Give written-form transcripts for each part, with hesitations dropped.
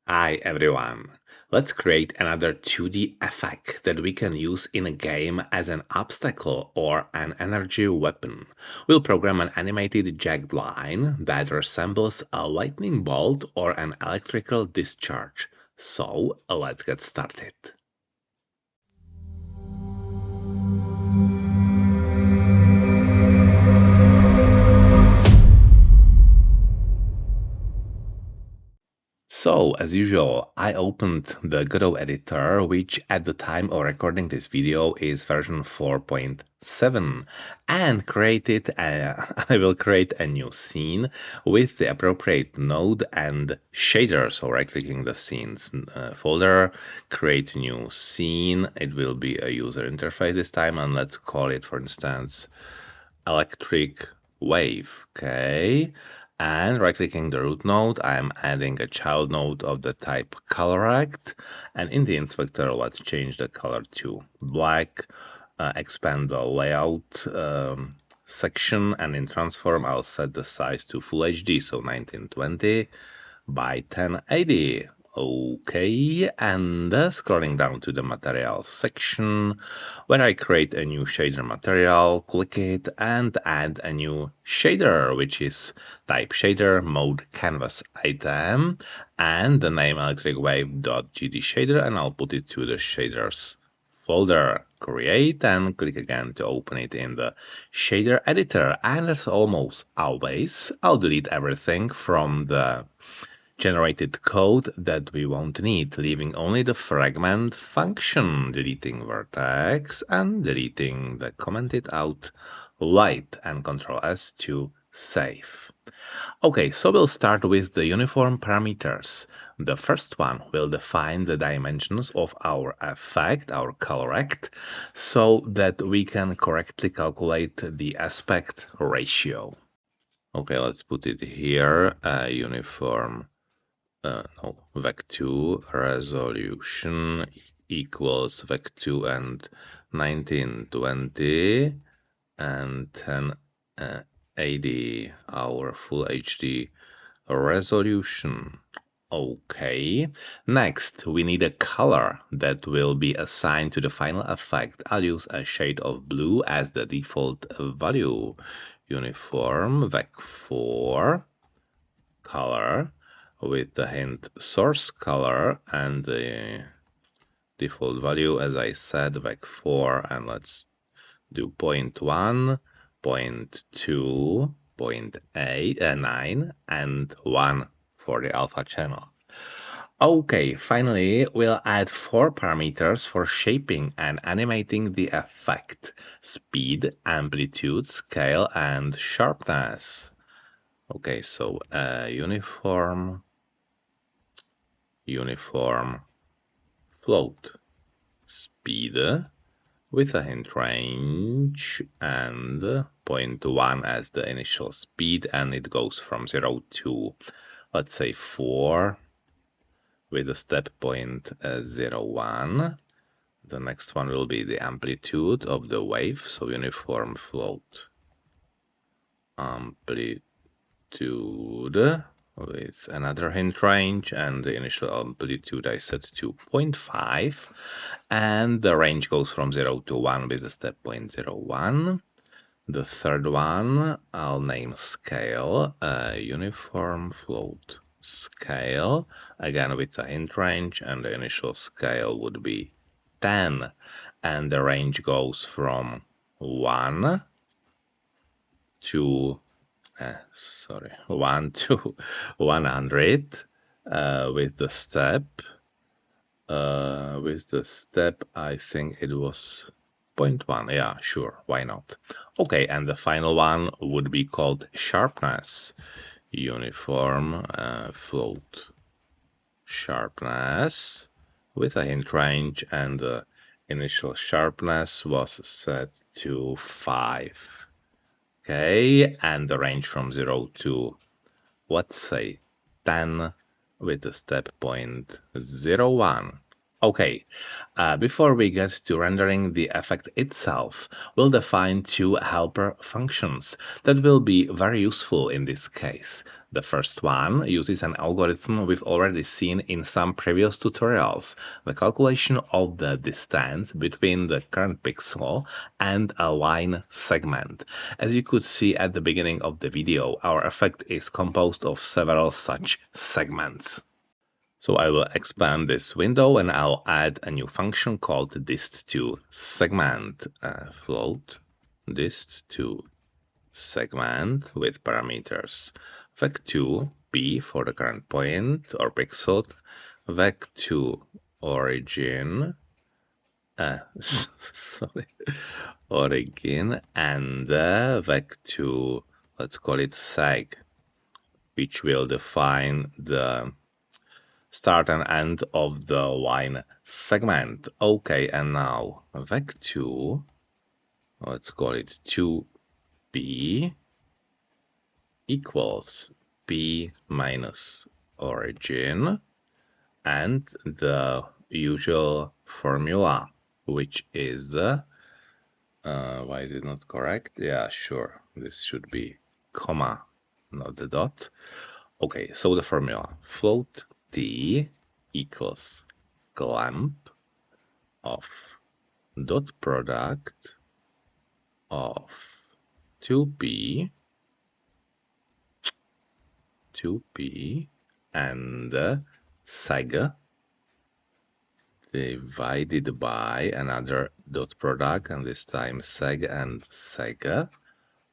Hi everyone! Let's create another 2D effect that we can use in a game as an obstacle or an energy weapon. We'll program an animated jagged line that resembles a lightning bolt or an electrical discharge. So let's get started. So, as usual, I opened the Godot editor, which at the time of recording this video is version 4.7, and I will create a new scene with the appropriate node and shader. So right-clicking the scenes folder, create new scene. It will be a user interface this time, and let's call it, for instance, electric wave. Okay. And right-clicking the root node, I'm adding a child node of the type colorAct. And in the inspector, let's change the color to black, expand the layout section, and in transform, I'll set the size to Full HD, so 1920 by 1080. Okay, and scrolling down to the material section, where I create a new shader material, click it and add a new shader, which is type shader mode canvas item, and the name electric wave.gd shader, and I'll put it to the shaders folder. Create and click again to open it in the shader editor. And as almost always, I'll delete everything from the generated code that we won't need, leaving only the fragment function, deleting vertex and deleting the commented out light, and Ctrl S to save. Okay, so we'll start with the uniform parameters. The first one will define the dimensions of our effect, our colorAct, so that we can correctly calculate the aspect ratio. Okay, let's put it here, uniform vec2 resolution equals vec2 and 1920 and 1080 our full HD resolution. Okay, next we need a color that will be assigned to the final effect. I'll use a shade of blue as the default value. Uniform vec4 color with the hint source color and the default value, as I said, vec4, and let's do 0.1, 0.2, 0.9, and 1 for the alpha channel. Okay, finally, we'll add 4 parameters for shaping and animating the effect: speed, amplitude, scale, and sharpness. Okay, so uniform float speed with a hint range and 0.1 as the initial speed, and it goes from 0 to, let's say, 4 with a step point 0.1. The next one will be the amplitude of the wave, so uniform float amplitude with another hint range, and the initial amplitude I set to 0.5, and the range goes from 0 to 1 with the step point 0.1. The third one I'll name scale, uniform float scale, again with a hint range, and the initial scale would be 10, and the range goes from 1 to 1 to 100 with the step I think it was 0.1. Yeah, sure, why not? Okay, and the final one would be called sharpness. Uniform float sharpness with a hint range, and the initial sharpness was set to 5. Okay, and the range from 0 to, let's say, 10 with the step point 0.1. Okay, before we get to rendering the effect itself, we'll define two helper functions that will be very useful in this case. The first one uses an algorithm we've already seen in some previous tutorials, the calculation of the distance between the current pixel and a line segment. As you could see at the beginning of the video, our effect is composed of several such segments. So I will expand this window and I'll add a new function called dist2segment. Float dist2segment with parameters vec2 p for the current point or pixel, vec2 origin, sorry, origin, and vec2, let's call it seg, which will define the start and end of the line segment. Okay, and now vec2, let's call it 2p equals p minus origin and the usual formula, which is, why is it not correct? Yeah, sure, this should be comma, not the dot. Okay, so the formula, float t equals clamp of dot product of 2p and seg divided by another dot product, and this time seg and seg.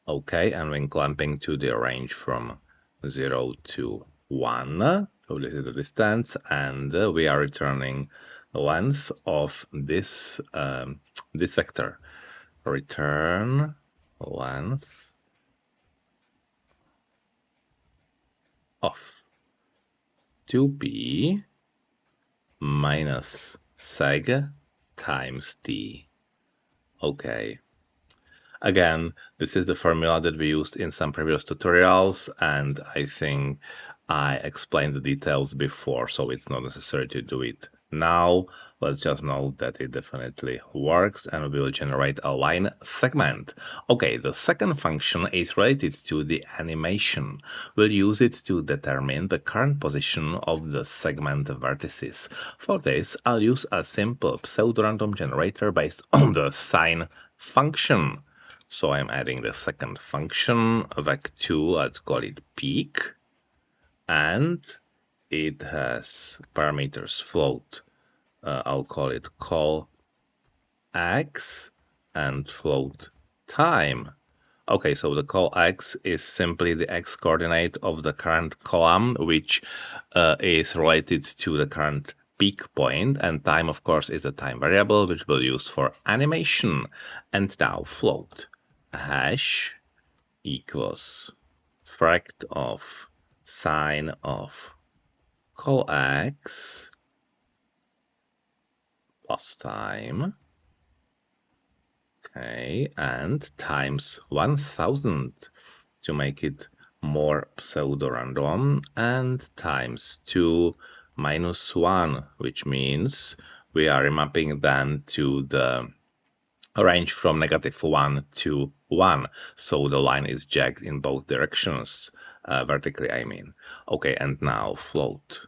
Okay, and when clamping to the range from 0 to 1, so this is the distance, and we are returning the length of this this vector. Return length of 2p minus seg times t. Okay. Again, this is the formula that we used in some previous tutorials, and I think I explained the details before, so it's not necessary to do it now. Let's just note that it definitely works and we will generate a line segment. Okay, the second function is related to the animation. We'll use it to determine the current position of the segment vertices. For this, I'll use a simple pseudorandom generator based on the sine function. So I'm adding the second function, vec2, let's call it peak, and it has parameters float. I'll call it call x and float time. Okay, so the call x is simply the x coordinate of the current column, which is related to the current peak point, and time, of course, is a time variable, which we'll use for animation. And now float hash equals fract of sine of call x plus time, okay, and times 1000 to make it more pseudo-random, and times 2 minus 1, which means we are remapping then to the range from -1 to 1, so the line is jagged in both directions, vertically I mean. Okay, and now float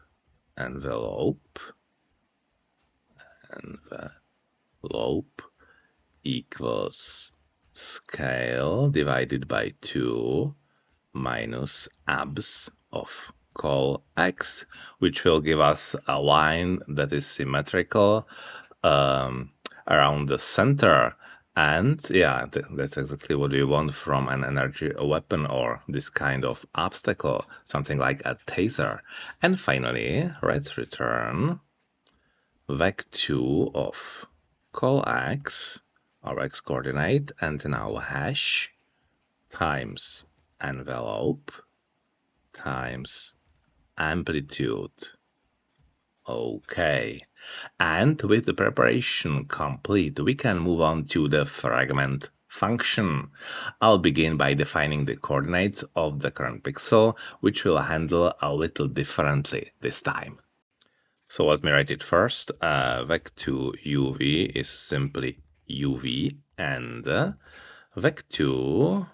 envelope equals scale divided by 2 minus abs of call x, which will give us a line that is symmetrical around the center. And yeah, that's exactly what we want from an energy weapon or this kind of obstacle, something like a taser. And finally, let's return vec2 of call x, our x coordinate, and now hash times envelope times amplitude. Okay, and with the preparation complete, we can move on to the fragment function. I'll begin by defining the coordinates of the current pixel, which we'll handle a little differently this time. So let me write it first. Vec2 UV is simply UV, and Vec2,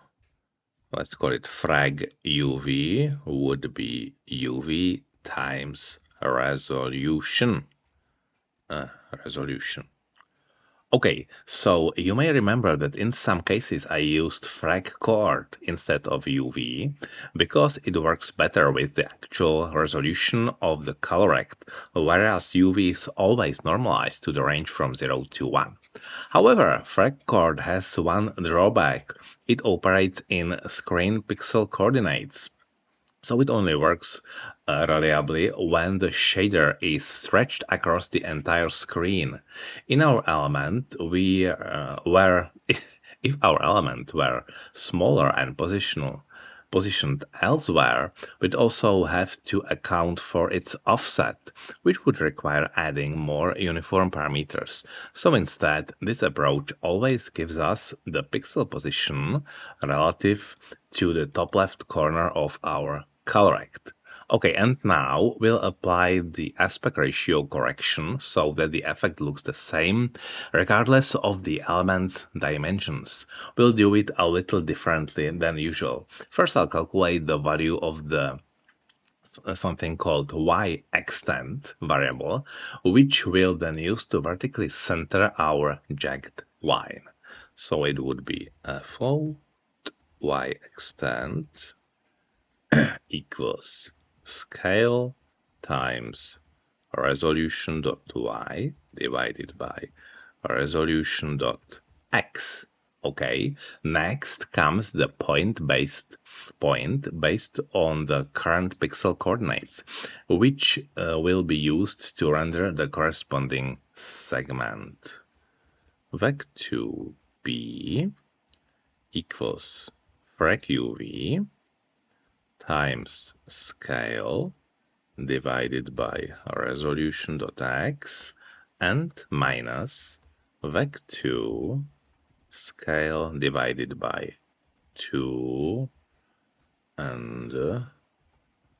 let's call it frag UV, would be UV times resolution. Resolution. Okay, so you may remember that in some cases I used frag chord instead of UV because it works better with the actual resolution of the colorect, whereas UV is always normalized to the range from 0 to 1. However, frag chord has one drawback. It operates in screen pixel coordinates. So it only works reliably when the shader is stretched across the entire screen. In our element, if our element were smaller and positioned elsewhere, we'd also have to account for its offset, which would require adding more uniform parameters. So instead, this approach always gives us the pixel position relative to the top left corner of our colorect. Okay, and now we'll apply the aspect ratio correction so that the effect looks the same regardless of the element's dimensions. We'll do it a little differently than usual. First, I'll calculate the value of the something called y-extent variable, which we'll then use to vertically center our jagged line. So it would be a float y-extent equals scale times resolution.y divided by resolution.x. Okay, next comes the point based on the current pixel coordinates, which will be used to render the corresponding segment. Vec2b equals frag UV times scale divided by resolution.x and minus vec2 scale divided by 2 and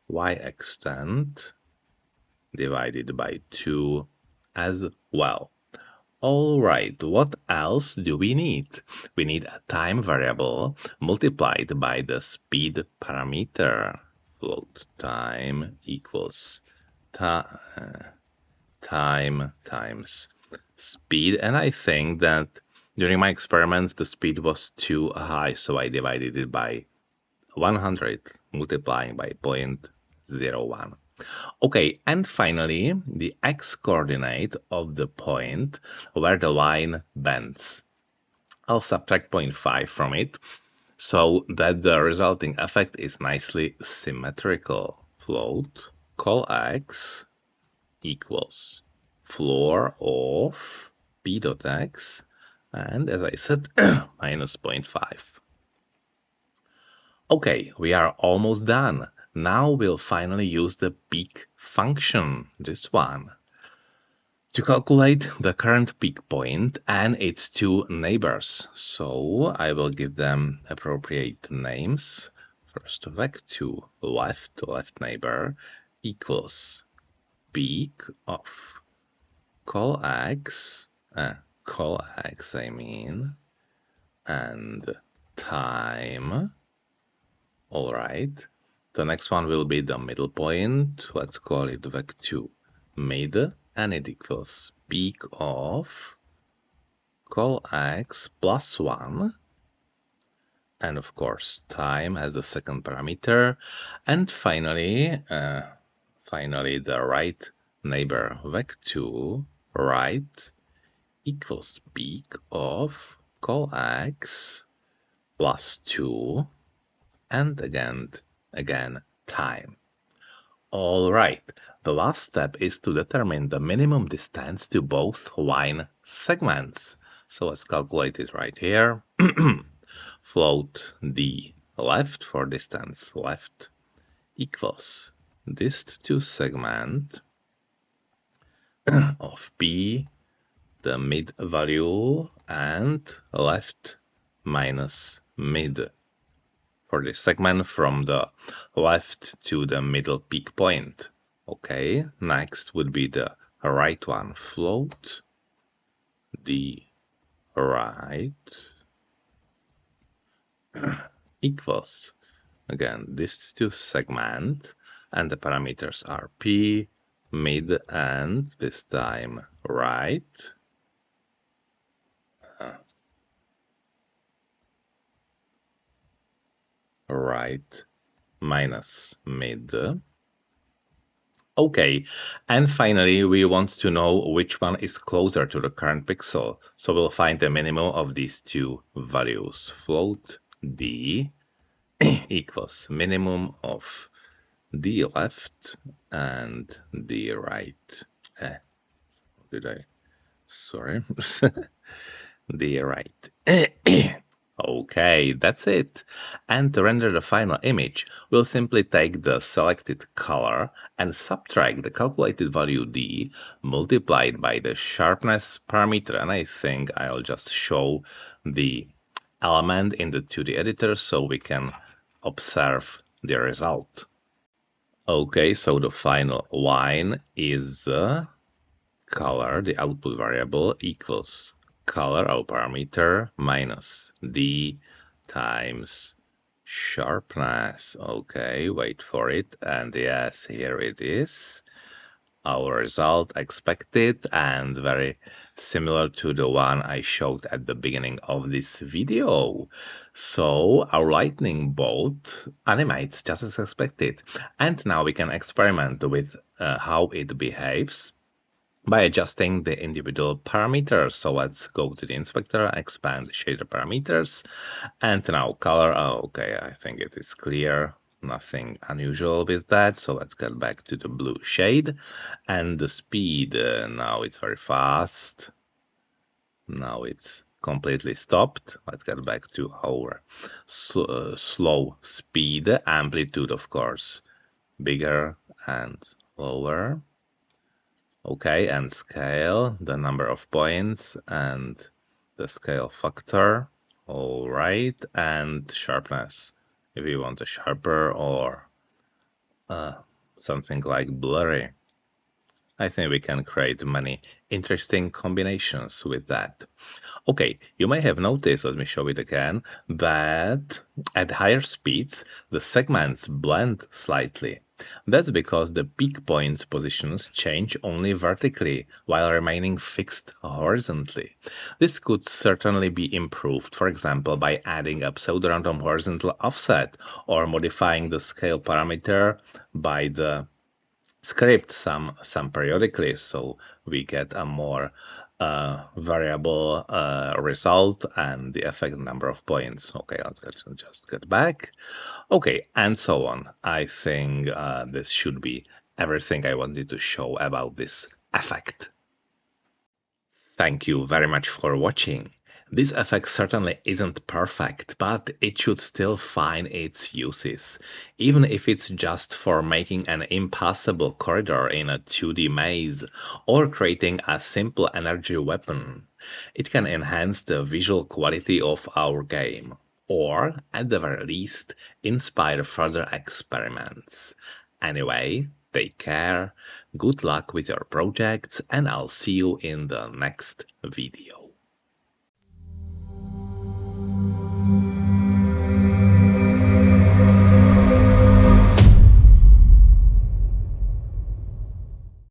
y-extent divided by 2 as well. Alright, what else do we need? We need a time variable multiplied by the speed parameter. Float time equals time times speed, and I think that during my experiments the speed was too high, so I divided it by 100 multiplying by 0.01. Okay, and finally, the x-coordinate of the point where the line bends. I'll subtract 0.5 from it so that the resulting effect is nicely symmetrical. Float call x equals floor of p.x, and as I said, minus 0.5. Okay, we are almost done. Now we'll finally use the peak function, this one, to calculate the current peak point and its two neighbors. So I will give them appropriate names. First, vec2 left neighbor equals peak of call x I mean, and time. All right. The next one will be the middle point. Let's call it vec2 mid, and it equals peak of call x plus 1, and of course time as the second parameter. And finally the right neighbor vec2 right equals peak of call x plus 2, and again time. All right, the last step is to determine the minimum distance to both line segments. So let's calculate it right here. Float d left for distance left equals dist to segment of p, the mid value, and left minus mid for the segment from the left to the middle peak point. Okay, next would be the right one. Float the right equals, again, this to segment, and the parameters are p, mid, and this time right. Right minus mid. Okay, and finally, we want to know which one is closer to the current pixel. So we'll find the minimum of these two values. Float d equals minimum of d left and d right. Did I? Sorry. D right. Okay, that's it. And to render the final image, we'll simply take the selected color and subtract the calculated value D multiplied by the sharpness parameter. And I think I'll just show the element in the 2D editor so we can observe the result. Okay, so the final line is color, the output variable, equals color, our parameter, minus d times sharpness. Okay, wait for it. And yes, here it is. Our result expected and very similar to the one I showed at the beginning of this video. So our lightning bolt animates just as expected. And now we can experiment with how it behaves by adjusting the individual parameters. So let's go to the inspector, expand the shader parameters, and now color. Oh, okay, I think it is clear. Nothing unusual with that. So let's get back to the blue shade. And the speed, now it's very fast. Now it's completely stopped. Let's get back to our slow speed. Amplitude, of course, bigger and lower. Okay, and scale, the number of points and the scale factor. All right, and sharpness, if you want a sharper or something like blurry. I think we can create many interesting combinations with that. Okay, you may have noticed, let me show it again, that at higher speeds, the segments blend slightly. That's because the peak points positions change only vertically while remaining fixed horizontally. This could certainly be improved, for example, by adding a pseudo-random horizontal offset or modifying the scale parameter by the script some periodically, so we get a more variable result and the effect number of points. Okay, just get back. Okay, and so on. I think this should be everything I wanted to show about this effect. Thank you very much for watching. This effect certainly isn't perfect, but it should still find its uses, even if it's just for making an impassable corridor in a 2D maze or creating a simple energy weapon. It can enhance the visual quality of our game, or, at the very least, inspire further experiments. Anyway, take care, good luck with your projects, and I'll see you in the next video.